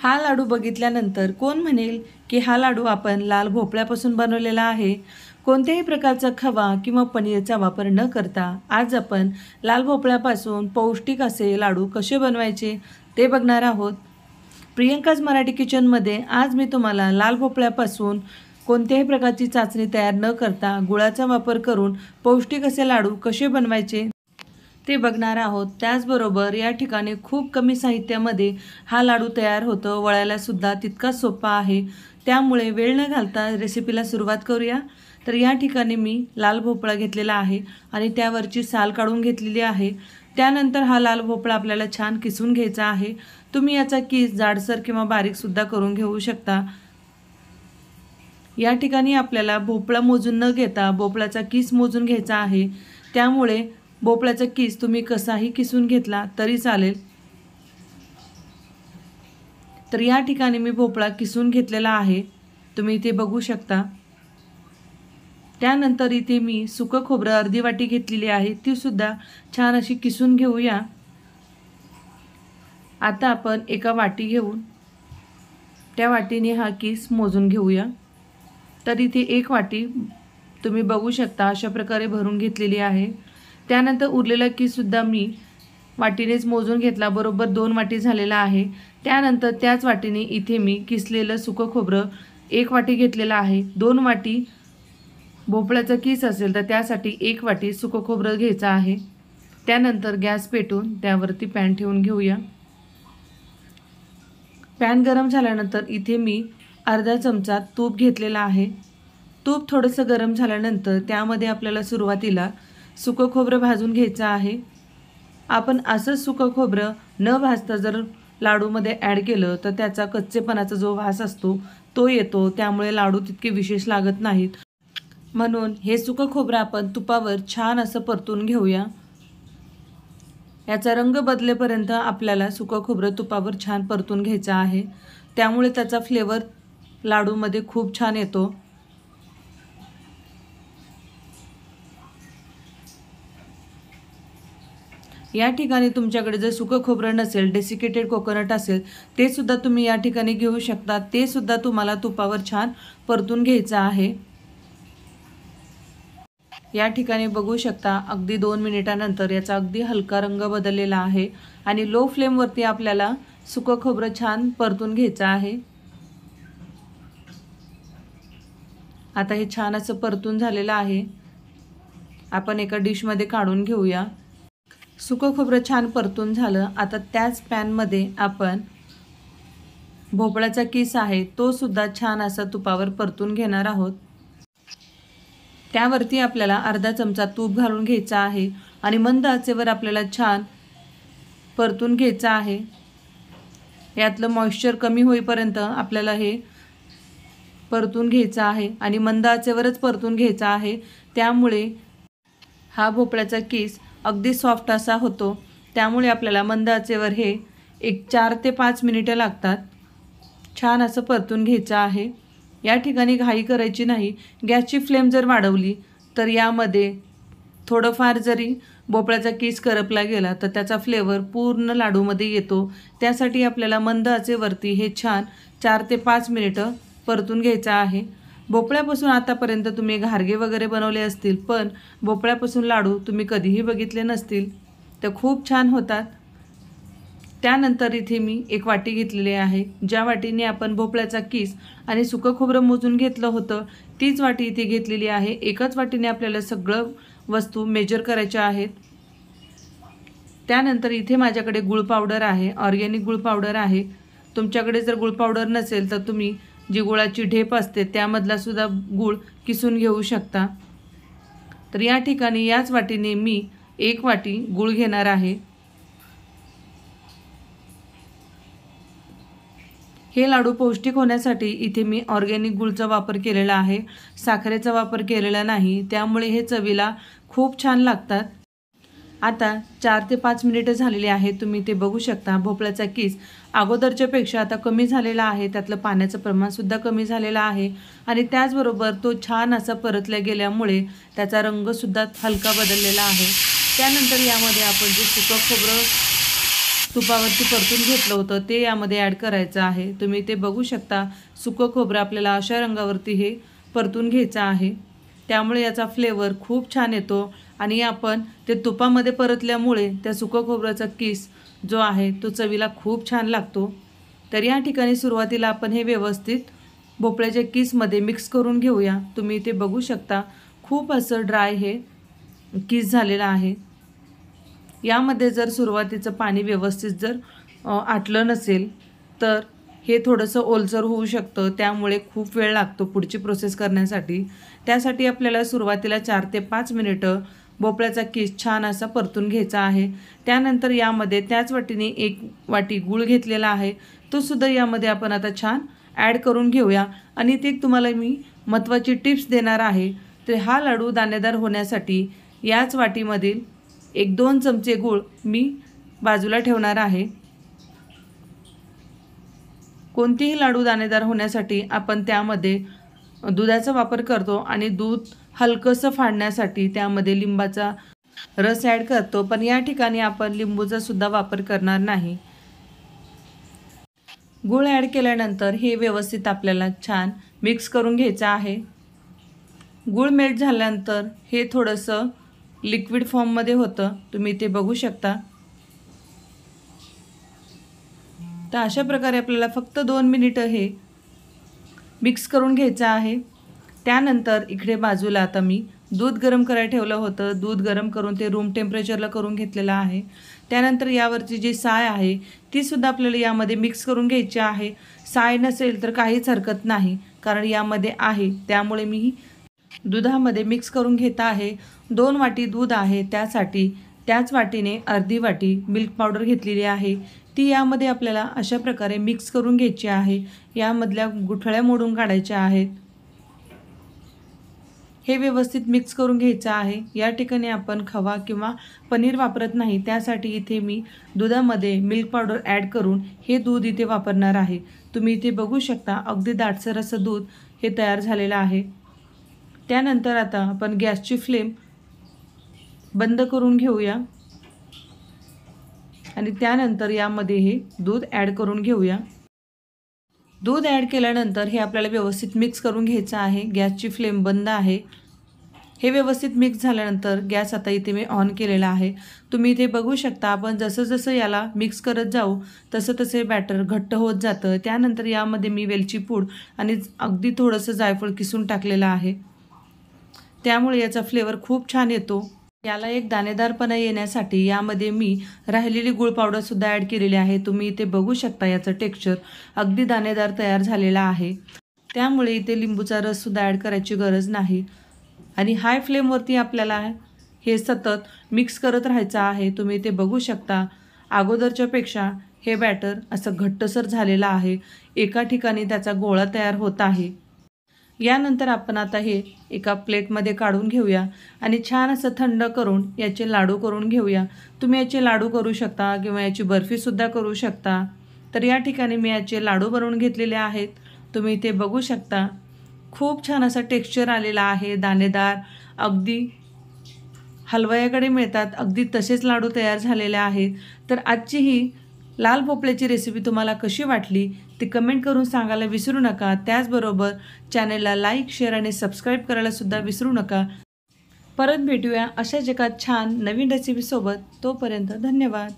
हा लाडू बघितल्यानंतर कोण म्हणेल की हा लाडू आपण लाल भोपळ्यापासून बनवलेला आहे। कोणत्याही प्रकारचा खवा किंवा पनीरचा वापर न करता आज आपण लाल भोपळ्यापासून पौष्टिक असे लाडू कसे बनवायचे ते बघणार आहोत। प्रियंकाज मराठी किचनमध्ये आज मी तुम्हाला लाल भोपळ्यापासून कोणत्याही प्रकारची चाचणी तयार न करता गुळाचा वापर करून पौष्टिक असे लाडू कसे बनवायचे ते बघणार आहोत। त्याचबरोबर या ठिकाणी खूप कमी साहित्यामध्ये हा लाडू तयार होतो, वळायला सुद्धा तितकाच सोपा आहे। त्यामुळे वेळ न घालता रेसिपीला सुरुवात करूया। तर या ठिकाणी मी लाल भोपळा घेतलेला आहे आणि त्यावरची साल काढून घेतलेली आहे। त्यानंतर हा लाल भोपळा आपल्याला छान किसून घ्यायचा आहे। तुम्ही याचा किस जाडसर किंवा बारीक सुद्धा करून घेऊ शकता। या ठिकाणी आपल्याला भोपळा मोजून न घेता भोपळ्याचा किस मोजून घ्यायचा आहे। त्यामुळे भोपळ्याचा किस तुम्ही कसाही किसून घेतला तरी चालेल। तर या ठिकाणी मी भोपळा किसून घेतलेला आहे, तुम्ही इथे बघू शकता। त्यानंतर इथे मी सुकं खोबरं अर्धी वाटी घेतलेली आहे, ती सुद्धा छान अशी किसून घेऊया। आता आपण एका वाटी घेऊन त्या वाटीने हा किस मोजून घेऊया। तर इथे एक वाटी तुम्ही बघू शकता अशा प्रकारे भरून घेतलेली आहे। त्यानंतर उरलेला किस सुद्धा मी वाटीनेच मोजून घेतला, बरोबर 2 वाटी झालेला आहे। त्यानंतर त्याच वाटीने इथे मी किसलेलं सुकं खोबरं 1 वाटी घेतलेलं आहे। 2 वाटी भोपळ्याचा किस असेल तर त्यासाठी 1 वाटी सुकं खोबरं घ्यायचं आहे। त्यानंतर गॅस पेटवून त्यावरती पॅन ठेवून घेऊया। पॅन गरम झाल्यानंतर इथे मी अर्धा चमचा तूप घेतलेला आहे। तूप थोडंसं गरम झाल्यानंतर त्यामध्ये आपल्याला सुरुवातीला सुकं खोबरं भाजून घ्यायचं आहे। आपण असंच सुकं खोबरं न भाजता जर लाडूमध्ये ॲड केलं तर त्याचा कच्चेपणाचा जो वास असतो तो येतो, त्यामुळे लाडू तितके विशेष लागत नाहीत। म्हणून हे सुकं खोबरं आपण तुपावर छान असं परतून घेऊया। याचा रंग बदलेपर्यंत आपल्याला सुकं खोबरं तुपावर छान परतून घ्यायचं आहे, त्यामुळे त्याचा फ्लेवर लाडूमध्ये खूप छान येतो। या ठिकाणी तुमच्याकडे जर सुकं खोबरं नसेल, डेसिकेटेड कोकोनट असेल ते सुद्धा तुम्ही या ठिकाणी घेऊ शकता। ते सुद्धा तुम्हाला तुपावर छान परतून घ्यायचं आहे। या ठिकाणी बघू शकता अगदी 2 मिनिटानंतर याचा अगदी हलका रंग बदललेला आहे आणि लो फ्लेमवरती आपल्याला सुकं खोबरं छान परतून घ्यायचं आहे। आता हे छान असं परतून झालेलं आहे, आपण एका डिशमध्ये काढून घेऊया। सुकं खोबरं छान परतून झालं। आता त्याच पॅनमध्ये आपण भोपळ्याचा किस आहे तो सुद्धा छान असा तुपावर परतून घेणार आहोत। त्यावरती आपल्याला अर्धा चमचा तूप घालून घ्यायचा आहे आणि मंद आचेवर आपल्याला छान परतून घ्यायचं आहे। यातलं मॉइश्चर कमी होईपर्यंत आपल्याला हे परतून घ्यायचं आहे आणि मंद आचेवरच परतून घ्यायचा आहे। त्यामुळे हा भोपळ्याचा किस अगदी सॉफ्ट असा होतो, त्यामुळे आपल्याला मंद आचेवर हे 4 ते 5 मिनिटं लागतात। छान असं परतून घ्यायचं आहे। या ठिकाणी घाई करायची नाही। गॅसची फ्लेम जर वाढवली तर यामध्ये थोडंफार जरी भोपळ्याचा किस करपला गेला तर त्याचा फ्लेवर पूर्ण लाडूमध्ये येतो। त्यासाठी आपल्याला मंद आचेवरती हे छान 4 ते 5 मिनिटं परतून घ्यायचं आहे। भोपळ्यापासून आतापर्यंत तुम्ही घारगे वगैरे बनवले असतील, पण भोपळ्यापासून लाडू तुम्ही कधीही बघितले नसतील, तर खूप छान होतात। त्यानंतर इथे मी 1 वाटी घेतलेली आहे। ज्या वाटीने आपण भोपळ्याचा किस आणि सुकं खोबरं मोजून घेतलं होतं तीच वाटी इथे घेतलेली आहे। एकाच वाटीने आपल्याला सगळं वस्तू मेजर करायच्या आहेत। त्यानंतर इथे माझ्याकडे गुळ पावडर आहे, ऑर्गॅनिक गुळ पावडर आहे। तुमच्याकडे जर गुळ पावडर नसेल तर तुम्ही जी गुळाची ढेप असते त्यामधला सुद्धा गुळ किसून घेऊ शकता। तर या ठिकाणी याच वाटीने मी 1 वाटी गुळ घेणार आहे। हे लाडू पौष्टिक होण्यासाठी इथे मी ऑर्गॅनिक गुळचा वापर केलेला आहे, साखरेचा वापर केलेला नाही, त्यामुळे हे चवीला खूप छान लागतात। आता 4 ते 5 मिनिटं झालेली आहेत, तुम्ही ते बघू शकता। भोपळ्याचा किस अगोदरच्या पेक्षा आता कमी झालेला आहे, त्यातलं पाण्याचं प्रमाणसुद्धा कमी झालेलं आहे आणि त्याचबरोबर तो छान असा परतल्या गेल्यामुळे त्याचा रंगसुद्धा हलका बदललेला आहे। त्यानंतर यामध्ये आपण जे सुकं खोबरं तुपावरती परतून घेतलं होतं ते यामध्ये ॲड करायचं आहे। तुम्ही ते बघू शकता, सुकं खोबरं आपल्याला अशा रंगावरती हे परतून घ्यायचं आहे, त्यामुळे याचा फ्लेवर खूप छान येतो आणि आपण ते तुपामध्ये परतल्यामुळे त्या सुकं खोबऱ्याचा किस जो आहे तो चवीला खूप छान लागतो। तर या ठिकाणी सुरुवातीला आपण हे व्यवस्थित भोपळ्याच्या किसमध्ये मिक्स करून घेऊया। तुम्ही ते बघू शकता, खूप असं ड्राय हे किस झालेलं आहे। यामध्ये जर सुरुवातीचं पाणी व्यवस्थित जर आटलं नसेल तर हे थोडंसं ओलसर होऊ शकतं, त्यामुळे खूप वेळ लागतो पुढची प्रोसेस करण्यासाठी। त्यासाठी आपल्याला सुरुवातीला 4 ते 5 मिनिटं भोपळ्याचा किस छान असा परतून घ्यायचा आहे। त्यानंतर यामध्ये त्याच वाटीने 1 वाटी गूळ घेतलेला आहे, तो सुद्धा यामध्ये आपण आता छान ॲड करून घेऊया। आणि ते तुम्हाला मी महत्त्वाची टिप्स देणार आहे। तर हा लाडू दाणेदार होण्यासाठी याच वाटीमधील 1-2 चमचे गूळ मी बाजूला ठेवणार आहे। कोणतेही लाडू दाणेदार होण्यासाठी आपण त्यामध्ये दुधाचा वापर करतो आणि दूध हलकंसं फाडण्यासाठी त्यामध्ये लिंबाचा रस ॲड करतो, पण या ठिकाणी आपण लिंबूचा सुद्धा वापर करणार नाही। गूळ ॲड केल्यानंतर हे व्यवस्थित आपल्याला छान मिक्स करून घ्यायचं आहे। गूळ मेल्ट झाल्यानंतर हे थोडंसं लिक्विड फॉर्ममध्ये होतं, तुम्ही ते बघू शकता। तर अशा प्रकारे आपल्याला फक्त 2 मिनिटं हे मिक्स करून घ्यायचं आहे। त्यानंतर इकडे बाजूला आता मी दूध गरम करायला ठेवलं होतं, दूध गरम करून ते रूम टेम्परेचरला करून घेतलेलं आहे। त्यानंतर यावरची जी साय आहे ती सुद्धा आपल्याला यामध्ये मिक्स करून घ्यायची आहे। साय नसेल तर काहीच हरकत नाही, कारण यामध्ये आहे, त्यामुळे मी दुधामध्ये मिक्स करून घेत आहे। 2 वाटी दूध आहे, त्यासाठी त्याच वाटीने अर्धी वाटी मिल्क पावडर घेतलेली आहे, ती यामध्ये आपल्याला अशा प्रकारे मिक्स करून घ्यायची आहे। यामधल्या गुठळ्या मोडून काढायच्या आहेत। हे व्यवस्थित मिक्स करून घ्यायचं आहे। या ठिकाणी आपण खवा किंवा पनीर वापरत नाही, त्यासाठी इथे मी दुधामध्ये मिल्क पावडर ॲड करून हे दूध इथे वापरणार आहे। तुम्ही इथे बघू शकता, अगदी दाटसर असं दूध हे तयार झालेलं आहे। त्यानंतर आता आपण गॅसची फ्लेम बंद करून घेऊया आणि त्यानंतर यामध्ये हे दूध ॲड करून घेऊया। दूध ॲड केल्यानंतर हे आपल्याला व्यवस्थित मिक्स करून घ्यायचं आहे। गॅसची फ्लेम बंद आहे। हे व्यवस्थित मिक्स झाल्यानंतर गॅस आता इथे मी ऑन केलेला आहे। तुम्ही इथे बघू शकता, आपण जसं जसं याला मिक्स करत जाऊ तसं तसे बॅटर घट्ट होत जातं। त्यानंतर यामध्ये मी वेलची पूड आणि अगदी थोडंसं जायफळ किसून टाकलेलं आहे, त्यामुळे याचा फ्लेवर खूप छान येतो। याला एक दाणेदारपणा येण्यासाठी यामध्ये मी राहिलेली गूळ पावडरसुद्धा ॲड केलेली आहे। तुम्ही इथे बघू शकता, याचं टेक्स्चर अगदी दाणेदार तयार झालेला आहे, त्यामुळे इथे लिंबूचा रससुद्धा ॲड करायची गरज नाही। आणि हाय फ्लेमवरती आपल्याला हे सतत मिक्स करत राहायचं आहे। तुम्ही इथे बघू शकता, अगोदरच्यापेक्षा हे बॅटर असं घट्टसर झालेलं आहे, एका ठिकाणी त्याचा गोळा तयार होत आहे। यानंतर आपण आता हे एका प्लेटमध्ये काढून घेऊया आणि छान असं थंड करून याचे लाडू करून घेऊया। तुम्ही याचे लाडू करू शकता किंवा याची बर्फीसुद्धा करू शकता। तर या ठिकाणी मी याचे लाडू बनवून घेतलेले आहेत, तुम्ही इथे बघू शकता। खूप छान असा टेक्स्चर आलेला आहे, दाणेदार, अगदी हलवयाकडे मिळतात अगदी तसेच लाडू तयार झालेले आहेत। तर आजची ही लाल भोपळ्याची रेसिपी तुम्हाला कशी वाटली ते कमेंट करून सांगायला विसरू नका। त्याचबरोबर चॅनलला लाईक, शेअर आणि सबस्क्राईब करायला सुद्धा विसरू नका। परत भेटूया अशाच एका छान नवीन रेसिपीसोबत, तोपर्यंत धन्यवाद।